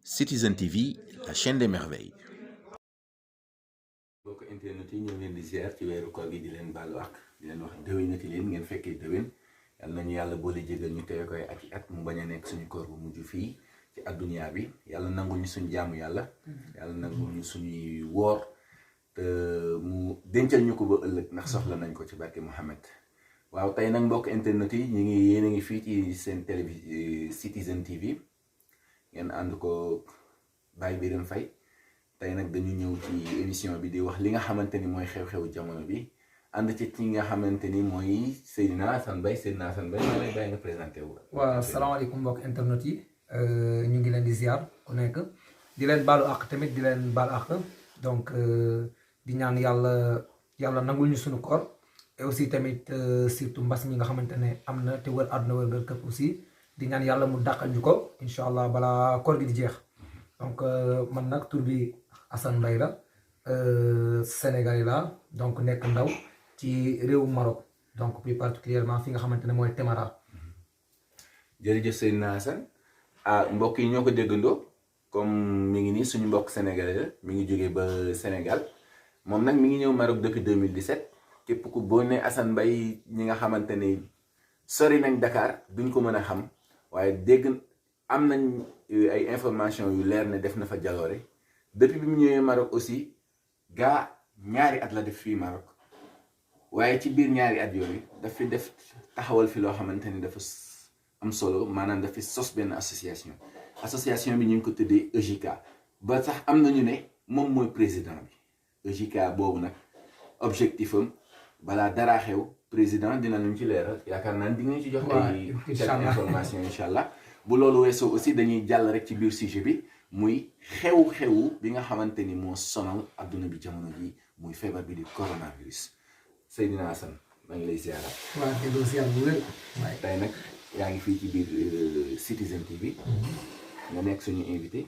Citizen TV, la chaîne des merveilles. bokk internet yi ñu ngi leen di ziar ci weeru koor gi di leen baalu ak di leen wax déwénati leen ngeen fekkee déwén yal nañu yàlla boole jégal ñu teewe koy ak i at mu bañ a nekk suñu koor bu mujj fii ci adduniyaa bi yàlla nangul ñu suñu jaamu yàlla nangul ñu suñuy woor te mu dencal ñu ko ba ëllëg ndax soxla nañ ko ci barke Muhammad. waaw tey nag mbokk internet yi ñu ngi yéen a ngi fii ci seen télévision Citizen TV ngeen ànd ko Baye Birame Faye. tey nag dañu ñëw ci émission bi di wax li nga xamante ni mooy xew-xewu jamono bi ànd ci nga xamante ni mooy Seydina Assane Mbaye maa lay bàyyi nga présenté wu. waaw salaamaaleykum mbokk internet yi ñu ngi leen di ziar ku nekk di leen baalu àq tamit di leen baal àq donc di ñaan yàlla nangul ñu suñu koor et aussi tamit surtout mbas mi nga xamante ne am na te wër àdduna wër këpp aussi di ñaan yàlla mu dàqal ñu ko incha allah balaa koor gi di jeex donc man nag tur bi Assane Mbaye la Sénégalais la donc nekk ndaw ci réewu Maroc donc plus particulièrement fi nga xamante ne mooy Témara. jërëjëf Seydina Assane mbokk yi ñoo ko déggandoo comme mi ngi nii suñu mbokk sénégalais la mi ngi jógee ba Sénégal moom nag mi ngi ñëw Maroc depuis 2017 képp ku boo ne Assane Mbaye ñi nga xamante ni sori nañ Dakar duñ ko mën a xam waaye dégg am nañ ay information yu leer ne def na fa jaloore depuis bi mu ñëwee Maroc aussi gaa ñaari at la def fii Maroc waaye ci biir ñaari at yooyu daf fi def taxawal fi loo xamante ni dafa am solo maanaam daf fi sos benn association bi ñu ngi ko tuddee EJK ba sax am nañu ne moom mooy président bi EJK boobu nag objectif am balaa dara xew président dina luñ ci leeral yaakaar naa di nga ci jox ay information incha allah bu loolu weesoo aussi dañuy jàll rek ci biir sujet bi muy xew-xewu bi nga xamante ni moo sonal adduna bi jamono ji muy feebar bi di coronavirus Seydina Assane maa ngi lay ziara. waaw delloo ziar bu wér. tey nag yaa ngi fii ci biir Citizen TV. nga nekk suñu invité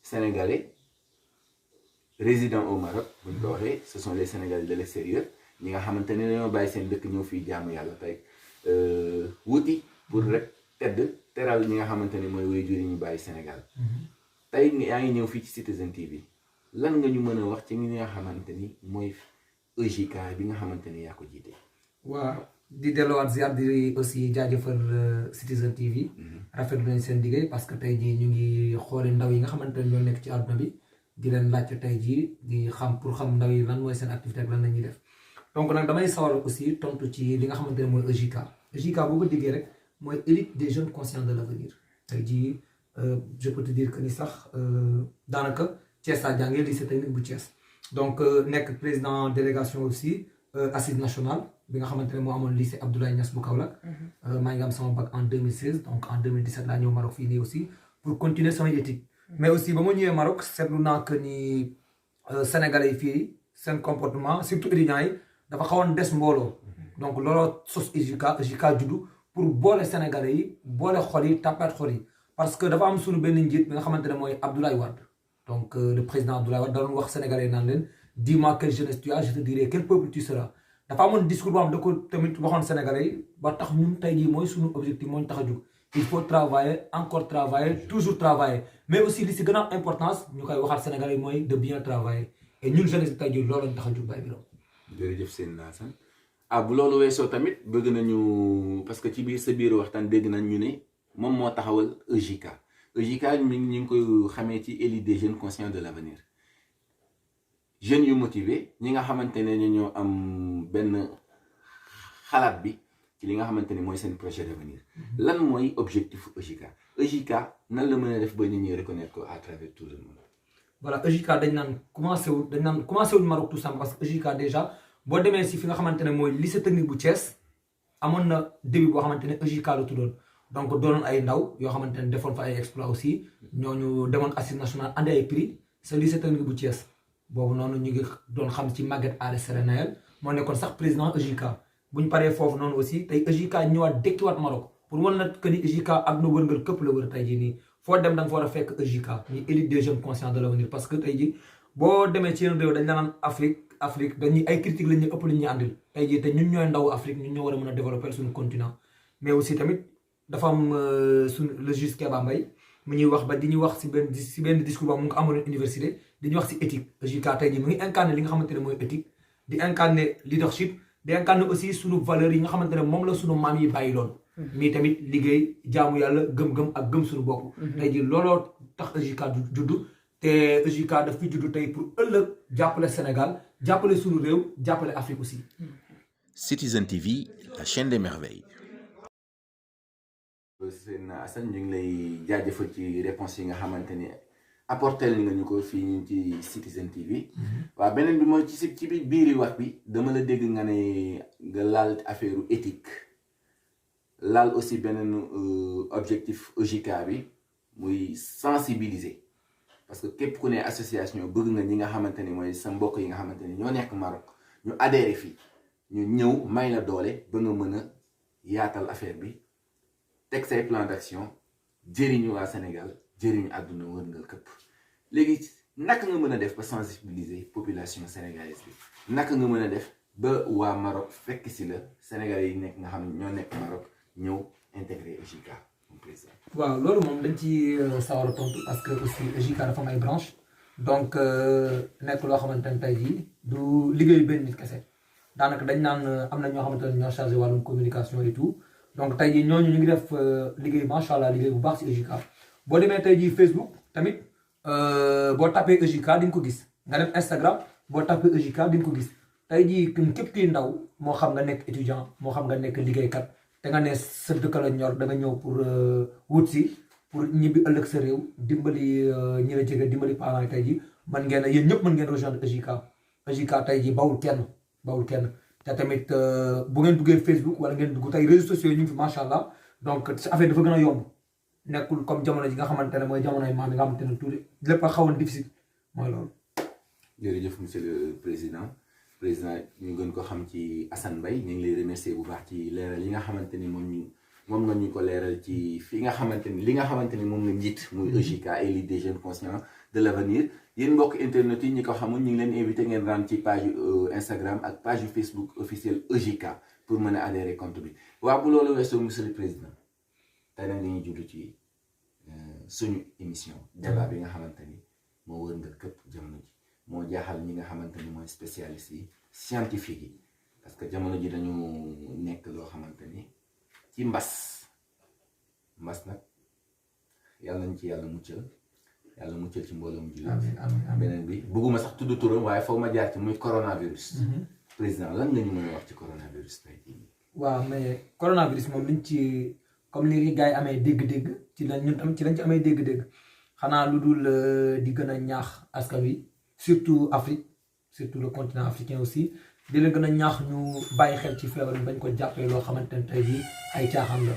sénégalais résident au Maroc bu ñu ko waxee ce sont les sénégalais de l'extérieur ñi nga xamante ne dañoo bàyyi seen dëkk ñëw fii jaamu yàlla tey wuti pour rek teral ñi nga xamante ni mooy waajur yi ñu bàyyi Sénégal. tey yaa ngi ñëw fii ci Citizen TV lan nga ñu mën a wax ci ñi nga xamante ni mooy EJK bi nga xamante ni yaa ko jiite. waaw di delluwaat ziar di aussi jaajëfal Citizen TV. rafetlu nañ seen liggéey parce que tey jii ñu ngi xooli ndaw yi nga xamante ne ñoo nekk ci àdduna bi di leen laajte tey jii di xam pour xam ndaw yi lan mooy seen activité ak lan la ñuy def donc nag damay sawar aussi tontu ci li nga xamante ne mooy EJK. EJK boo ko déggee rek mooy élite des jeunes conscients de l'avenir tey jii je peux te dire que ni sax daanaka Thiès a jàngee lycée technique bu Thiès donc nekk président délégation aussi assise nationale bi nga xamante ne moo amoon lycée Abdoulaye Niass bu Kaolack. maa ngi am sama bac en 2016 donc en 2017 laa ñëw Maroc fii nii aussi pour continuer samay études. mais aussi ba ma ñëwee Maroc seetlu naa que ni sénégalais yi fii seen comportement surtout étudiants yi dafa xawoon des mbooloo. donc looloo sos EJK juddu pour boole sénégalais yi boole xol yi tàppaat xol yi parce que dafa am suñu benn njiit bi nga xamante ne mooy Abdoulaye Wade donc le président Abdoulaye Wade da doon wax sénégalais yi naan leen dis-moi quelle jeunesse tu as je te dirai quel peuple tu seras. dafa amoon discours boo xam da ko tamit waxoon sénégalais yi ba tax ñun tey jii mooy suñu objectif moo ñu tax a jóg il faut travailler encore travailler toujours travailler mais aussi li si gën a importance ñu koy waxaat sénégalais yi mooy de bien travailler et ñun jeunesse bi tey jii loolu lañ tax a jóg Baye Birame. jërëjëf Seydina Assane bu loolu weesoo tamit bëgg nañu parce que ci biir sa biir waxtaan dégg nañ ñu ne moom moo taxawal EJK ñu ngi koy xamee ci élite des jeunes conscients de l'avenir jeunes yu motivé ñi nga xamante ne ñoo am benn xalaat bi ci li nga xamante ne mooy seen projet d'avenir lan mooy objectif EJK nan la mën a def ba nit ñi reconnaître ko à travers tout le monde. voilà EJK dañ naan commencé wul Maroc tout simplement parce que EJK déjà boo demee si fi nga xamante ne mooy lycée technique bu Thiès amoon na début boo xamante ne EJK la tuddoon donc doonoon ay ndaw yoo xamante ne defoon fa ay exploit aussi ñooñu demoon assise nationale andi ay prix sa lycée technique bu Thiès. boobu noonu ñu ngi doon xam ci Maguette Aly Sérénayel moo nekkoon sax président EJK bu ñu paree foofu noonu aussi tey EJK ñëwaat dekkiwaat Maroc pour wan na que ni EJK ak na wërngal këpp la wër tey jii nii foo dem da nga fa war a fekk EJK ñuy élite des jeunes conscients de l'avenir parce que tey jii boo demee ci yeneen réew dañ la naan Afrique dañuy ay critiques lañ ñu ëpp lu ñuy àndil tey jii te ñun ñooy ndaw Afrique ñun ñoo war a mën a développer suñu continent mais aussi tamit dafa am suñu le juge Kéba Mbaye mu ñuy wax ba di ñu wax si benn discours boobu mu ngi ko amoon université di ñu wax si éthique EJK tey jii mu ngi incarné li nga xamante ne mooy éthique di incarné leadership di incarné aussi sunu valeurs yi nga xamante ne moom la sunu maam yi bàyyi loon mii tamit liggéey jaamu yàlla gëm-gëm ak gëm suñu bopp tey jii looloo tax EJK juddu te EJK daf fi juddu tey pour ëllëg jàppale Sénégal jàppale suñu réew jàppale Afrique aussi. Citizen TV, la chaîne des merveilles. seen Assane ñu ngi lay jaajëfal ci réponse yi nga xamante ni apporté nga ñu ko fii ñu ci Citizen TV. waaw beneen bi mooy ci biiri wax bi dama la dégg nga ne nga laal affaire éthique laal aussi beneen objectif EJK bi muy sensibiliser parce que képp ku ne association bëgg nga ñi nga xamante ni mooy sa mbokk yi nga xamante ni ñoo nekk Maroc ñu adhéré fii ñu ñëw may la doole ba nga mën a yaatal affaire bi teg say plan d'action jëriñu waa Sénégal jëriñu àdduna wërngal këpp léegi naka nga mën a def ba sensibiliser population sénégalaise bi naka nga mën a def ba waa Maroc fekk si la Sénégalais yi nekk nga xam ñoo nekk Maroc ñëw intégré EJK mon président. waaw loolu moom dañ ci sawar a tontu parce que aussi EJK dafa am ay branche donc nekk loo xamante ne tey jii du liggéeyu benn nit kese daanaka dañ naan am na ñoo xamante ne ñoo chargé wàllum communication et tout donc tey jii ñooñu ñu ngi def liggéey macha allah liggéey bu baax si EJK boo demee tey jii Facebook tamit boo tapé EJK di nga ko gis nga dem Instagram boo tapé EJK di nga ko gis tey jii képp kuy ndaw moo xam nga nekk étudiant moo xam nga nekk liggéeykat te nga ne sa dëkk la ñor da nga ñëw pour wut si pour ñibbi ëllëg sa réew dimbali ñi la jege dimbali parents yi tey jii mën ngeen a yéen ñëpp mën ngeen rejoindre EJK EJK tey jii bawul kenn te tamit bu ngeen duggee Facebook wala ngeen dugg tey réseaux sociaux yi ñu ngi fi macha allah donc sa affaire dafa gën a yomb nekkul comme jamono ji nga xamante ne mooy jamonoy maam yi nga xamante ne tuuti lépp a xawoon difficile mooy loolu. jërëjëf monsieur le président ñu gën ko xam ci Assane Mbaye ñu ngi lay remercier bu baax ci leeral yi nga xamante ni moom nga ñu ko leeral ci fi nga xamante ni li nga xamante ni moom nga njiit muy EJK Élite des jeunes conscients de l'avenir yéen mbokk internet yi ñi ko xamul ñu ngi leen invité ngeen rendre ci page Instagram ak page Facebook officielle EJK pour mën a adhérer compte bi waaw bu loolu weesoo monsieur le président tey nag dañuy juddu ci suñu émission débat bi nga xamante ni moo wër nga këpp jamono ji moo jaaxal ñi nga xamante ni mooy spécialistes yi scientifique yi parce que jamono ji dañu nekk loo xamante ni ci mbas nag yàlla nañ ci yàlla muccal ci mbooloom jullit beneen bi bëgguma sax tudd turam waaye foog ma jaar ci muy coronavirus président lan nga ñu mën a wax ci coronavirus tey jii waaw mais coronavirus moom liñ ci comme li gars yi amee dégg-dégg ci lañ ñun tam ci lañ ci amee dégg-dégg xanaa lu dul di gën a ñaax askan wi surtout Afrique surtout le continent africain aussi di leen gën a ñaax ñu bàyyi xel ci feebar bi bañ ko jàppee loo xamante ne tey jii ay caaxaan la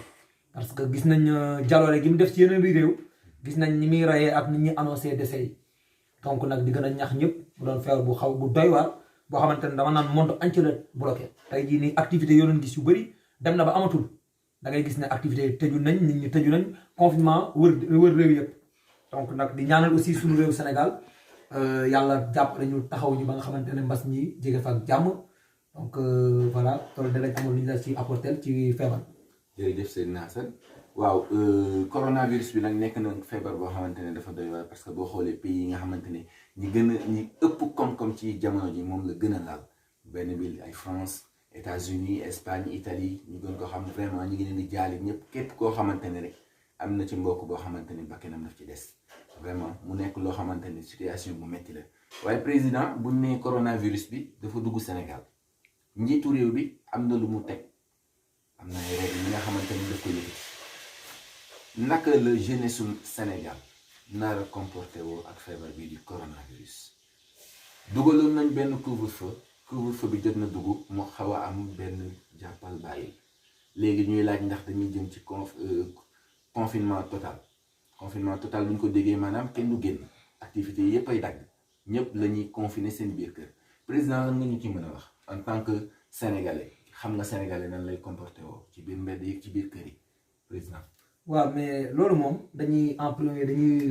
parce que gis nañ jaloore gi mu def ci yeneen bi réew gis nañ ni muy rayee ak ni ñuy annoncé décès yi donc nag di gën a ñaax ñëpp mu doon feebar bu doy waar boo xamante ne dama naan monde entier la bloqué tey jii nii activité yoo doon gis yu bëri dem na ba amatul da ngay gis ne activité yi tëju nañ nit ñi tëju nañ confinement wër réew yëpp donc nag di ñaanal aussi suñu réew Sénégal yàlla jàppale ñu taxaw ñu ba nga xamante ne mbas ñi jege fa ak jàmm donc voilà loolu danañ amoon lu ñu la ci apporter ci feebar. jërëjëf Seydina Assane waaw coronavirus bi nag nekk na feebar boo xamante ne dafa doy waar parce que boo xoolee pays yi nga xamante ne ñi ëpp koom-koom ci jamono ji moom la gën a laal benn bi ay France États-Unis Espagne Italie ñu gën ko xam vraiment ñu ngi leen di jaali ñëpp képp koo xamante ne rek am na ci mbokk boo xamante ni bakkanam daf ci des vraiment mu nekk loo xamante ni situation bu metti la waaye président bu ne coronavirus bi dafa dugg Sénégal njiitu réew bi am na lu mu teg am na ay règles yi nga xamante ni daf ko yëkkati naka la jeunesse su Sénégal nar a comporté woo ak feebar bii di coronavirus dugaloon nañ benn couvre-feu bi jot na dugg mu xaw a am benn jàppal bàyyi léegi ñuy laaj ndax dañuy jëm ci confinement total bu ñu ko déggee maanaam kenn du génn activités yi yëpp ay dagg ñëpp la ñuy confiner seen biir kër président lan nga ñu ci mën a wax en tant que sénégalais xam nga sénégalais nan lay comporté woo ci biir mbedd yi ci biir kër yi président. waaw mais loolu moom dañuy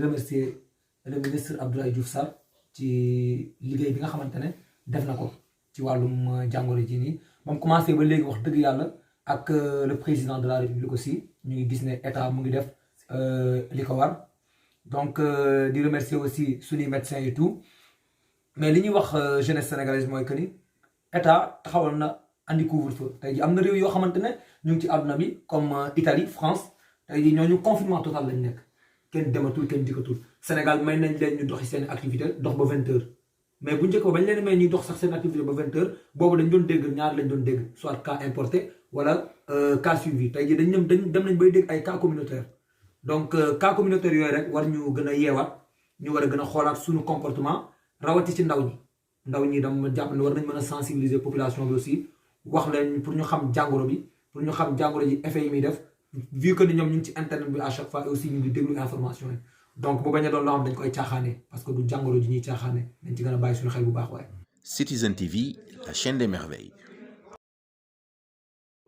remercier le ministre Abdoulaye Diouf Sarr ci liggéey bi nga xamante ne def na ko ci wàllum jàngoro ji nii moom commencé ba léegi wax dëgg yàlla ak le président de la république aussi ñu ngi gis ne état mu ngi def li ko war donc di remercier aussi suñuy médecins et tout mais li ñuy wax jeunesse sénégalaise mooy que ni état taxawal na andi couvre-feu tey ji am na réew yoo xamante ne ñu ngi ci àdduna bi comme Italie France tey ji ñooñu confinement total lañ nekk kenn dematul kenn dikkatul Sénégal may nañ leen ñu doxi seen activité dox ba 20h mais bu njëkk ba bañ leen may ñuy dox sax seen activité ba 20h boobu dañ doon dégg ñaar lañ doon dégg soit cas importé wala cas suivi tey ji dem nañ bay dégg ay cas communautaire donc cas communautaire yooyu rek war ñu gën a yeewaat ñu war a gën a xoolaat suñu comportement rawati ci ndaw ñi dama jàpp ne war nañ mën a sensibiliser population bi aussi wax leen pour ñu xam jàngoro bi pour ñu xam jàngoro ji effet yi muy def vu que ni ñoom ñu ngi ci internet bi à chaque fois aussi ñu ngi déglu information yi donc bu bañ a doon loo xam dañ koy caaxaane parce que du jàngoro ji ñuy caaxaane dañ ci gën a bàyyi suñu xel bu baax waaye. Citizen TV, la chaîne des merveilles.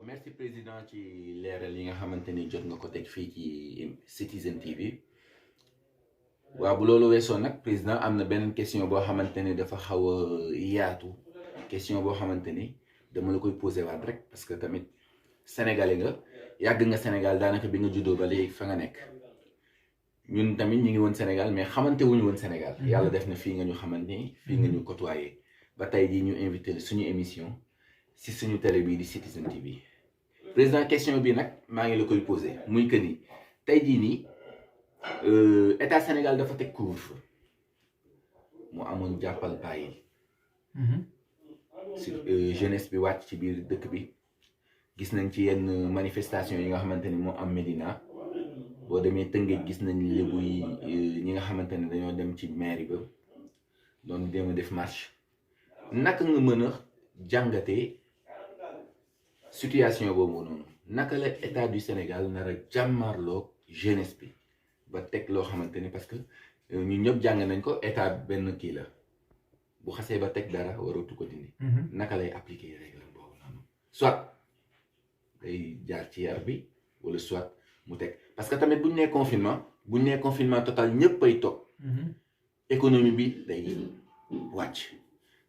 merci président ci leeral yi nga xamante ni jot nga ko teg fii ci Citizen TV waaw bu loolu weesoo nag président am na beneen question boo xamante ni dafa xaw a yaatu question boo xamante ni dama la koy posé waat rek parce que tamit sénégalais nga yàgg nga Sénégal daanaka bi nga juddoo ba léegi fa nga nekk ñun tamit ñu ngi woon Sénégal mais xamante wuñu woon Sénégal yàlla def na fii nga ñu xamante ni fii nga ñu côtoyé ba tey jii ñu invité suñu émission si suñu télé bii di Citizen TV président question bi nag maa ngi la koy posé muy que ni tey jii nii état Sénégal dafa teg couvre-feu mu amoon jàppal bàyyi sur jeunesse bi wàcc ci biir dëkk bi gis nañ ci yenn manifestation yi nga xamante ni moo am Médina boo demee Tëngéej gis nañ lébu yi ñi nga xamante ne dañoo dem ci mairie ba doon dem a def marche naka nga mën a jàngatee situation boobu noonu naka la état du Sénégal nar a jàmmarloog jeunesse bi ba teg loo xamante ni parce que ñun ñëpp jàng nañ ko état benn kii la bu xasee ba teg dara waratu ko dindi. naka lay appliquer règle boobu noonu soit day jaar ci yar bi wala soit mu teg parce que tamit bu ñu nee confinement total ñëpp ay toog. économie bi day wàcc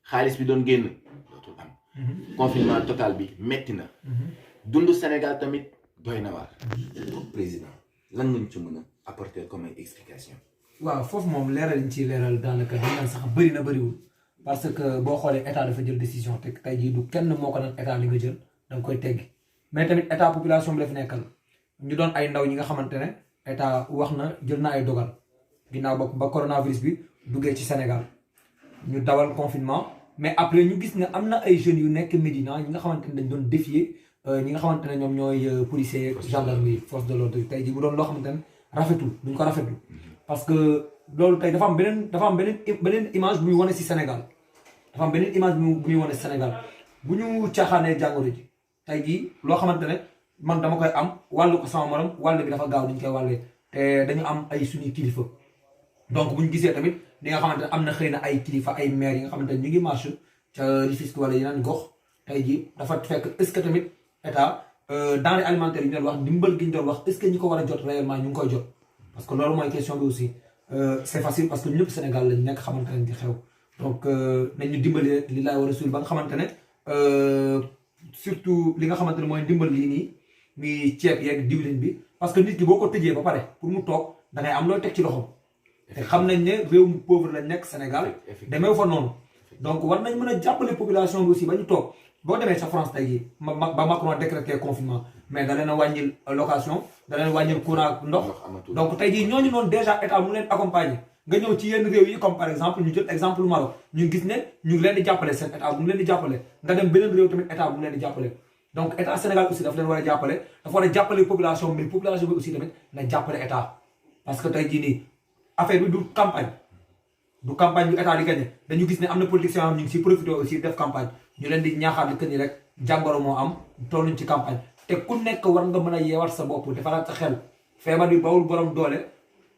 xaalis bi doon génn dootul am. confinement total bi metti na. dundu Sénégal tamit doy na waar. président lan nga ñu ci mën a apporter comme explication. waaw foofu moom leeral ñu ciy leeral daanaka dañ naan sax bëri na bëriwul parce que boo xoolee état dafa jël décision te tey jii du kenn moo ko naan état li nga jël da nga koy teggi mais tamit état population bi la fi nekkal ñu doon ay ndaw ñi nga xamante ne état wax na jël na ay dogal ginnaaw ba coronavirus bi duggee ci Sénégal ñu dawal confinement mais après ñu gis ne am na ay jeunes yu nekk Médina ñi nga xamante ne dañ doon défier ñi nga xamante ne ñoom ñooy policiers gendarmerie force de l'ordre tey jii bu doon loo xamante ne rafetul duñ ko rafetlu parce que loolu tey dafa am beneen image bu muy wane si Sénégal dafa am beneen image bu muy wane si Sénégal bu ñu caaxaanee jàngoro ji tey jii loo xamante ne man dama koy am wàllu ko sama morom wàll bi dafa gaaw dañ koy wàllee te dañu am ay suñuy kilifa donc bu ñu gisee tamit li nga xamante ne am na xëy na ay kilifa ay maires yi nga xamante ne ñu ngi marche ca Rufisque wala yeneen gox tey jii dafa fekk est-ce que tamit état denrées alimentaires yi ñu doon wax ndimbal gi ñu doon wax est-ce que ñi ko war a jot réellement ñu ngi koy jot parce que loolu mooy question bi aussi c'est facile parce que ñëpp Sénégal lañ nekk xamante nañ ci xew donc nañ ñu dimbali rek li laay war a suul ba nga xamante ne surtout li nga xamante ne mooy ndimbal lii nii muy ceeb yeeg diwlin bi parce que nit ki boo ko tëjee ba pare pour mu toog da ngay am looy teg ci loxoom te xam nañ ne réew mu pauvre lañ nekk Sénégal demee fa noonu donc war nañ mën a jàppale population bi aussi ba ñu toog boo demee sa France tey jii ba Macron décrété confinement mais da leen a wàññil location da leen wàññil courant ndox donc tey jii ñooñu noonu déjà état mu leen accompagner nga ñëw ci yenn réew yi comme par exemple ñu jël exemple Maroc ñu gis ne ñu ngi leen di jàppale seen état bu mu leen di jàppale nga dem beneen réew tamit état bu mu leen di jàppale donc état Sénégal aussi dafa leen war a jàppale dafa war a jàppale population mais population bi aussi tamit na jàppale état parce que tey jii nii affaire bi du campagne bu état di gagné dañu gis ne am na politiciens yoo ñu ngi si profité aussi def campagne ñu leen di ñaaxaat que ni rek jàngoro moo am tolluñ ci campagne te ku nekk war nga mën a yeewal sa bopp defaraat sa xel feebar bi bawul borom doole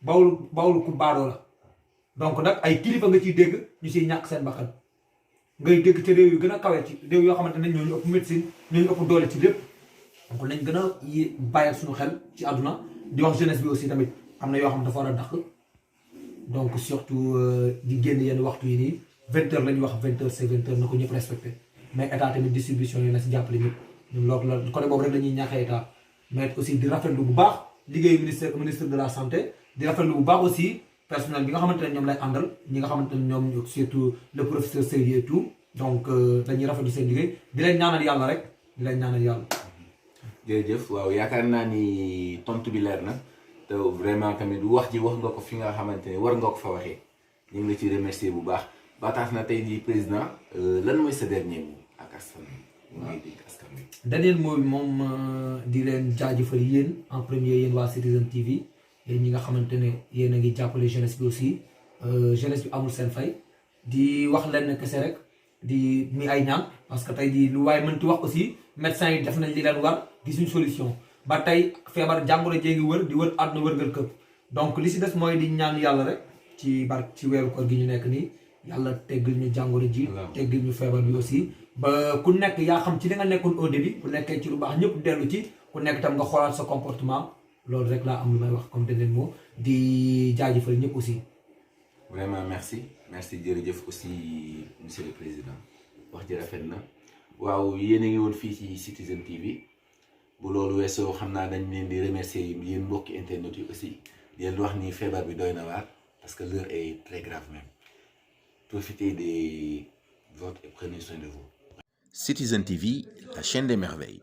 bawul ku baadoo la donc nag ay kilifa nga ciy dégg ñu siy ñàkk seen bakkan ngay dégg ci réew yu gën a kawe ci réew yoo xamante ne ñooñu ëpp médecine ñooñu ëpp doole ci lépp donc nañ gën a bàyyal suñu xel ci àdduna di wax jeunesse bi aussi tamit am na yoo xam dafa war a dàq donc surtout di génn yenn waxtu yi nii 20h la ñuy wax 20h c'est 20h na ko ñëpp respecté mais état tamit distribution yi na si jàppale ñëpp ñun loolu la côté boobu rek la ñuy ñaaxee état mais aussi di rafetlu bu baax liggéeyu ministre de la santé di rafetlu bu baax aussi personnel bi nga xamante ne ñoom lay àndal ñi nga xamante ne ñoom surtout le professeur Seydi et tout donc dañuy rafetlu seen liggéey di leen ñaanal yàlla rek di leen ñaanal yàlla. jërëjëf waaw yaakaar naa ni tontu bi leer na te vraiment tamit wax ji wax nga ko fi nga xamante ne war nga ko fa waxee ñu ngi la ci remercier bu baax ba tax na tey jii président lan mooy sa dernier mot ak askan wi ngay dégg askan wi. dernier mot bi moom di leen jaajëfal yéen en premier yéen waa Citizen TV yéen ñi nga xamante ne yéen a ngi jàppale jeunesse bi aussi jeunesse bi amul seen fay di wax leen kese rek di mi ay ñaan parce que tey jii lu waaye mënti wax aussi médecins yi def nañ li leen war gisuñ solution ba tey feebar jàngoro jee ngi wër di wër àdduna wërngal këpp donc li si des mooy di ñaan yàlla rek ci ci weeru koor gi ñu nekk nii yàlla teggil ñu jàngoro ji teggil ñu feebar bi aussi ba ku nekk yaa xam ci li nga nekkoon au début ku nekkee ci lu baax ñëpp dellu ci ku nekk tam nga xoolaat sa comportement loolu rek laa am lu may wax comme dernier mot di jaajëfal ñëpp aussi. vraiment merci jërëjëf aussi monsieur le président wax ji rafet na waaw yéen a ngi woon fii ci Citizen TV bu loolu weesoo xam naa dañ leen di remercier yéen mbokki internet yi aussi di leen wax ni feebar bi doy na waar parce que l'heure est très grave même profitez des votes et prenez soin de vous. Citizen TV, la chaîne des merveilles.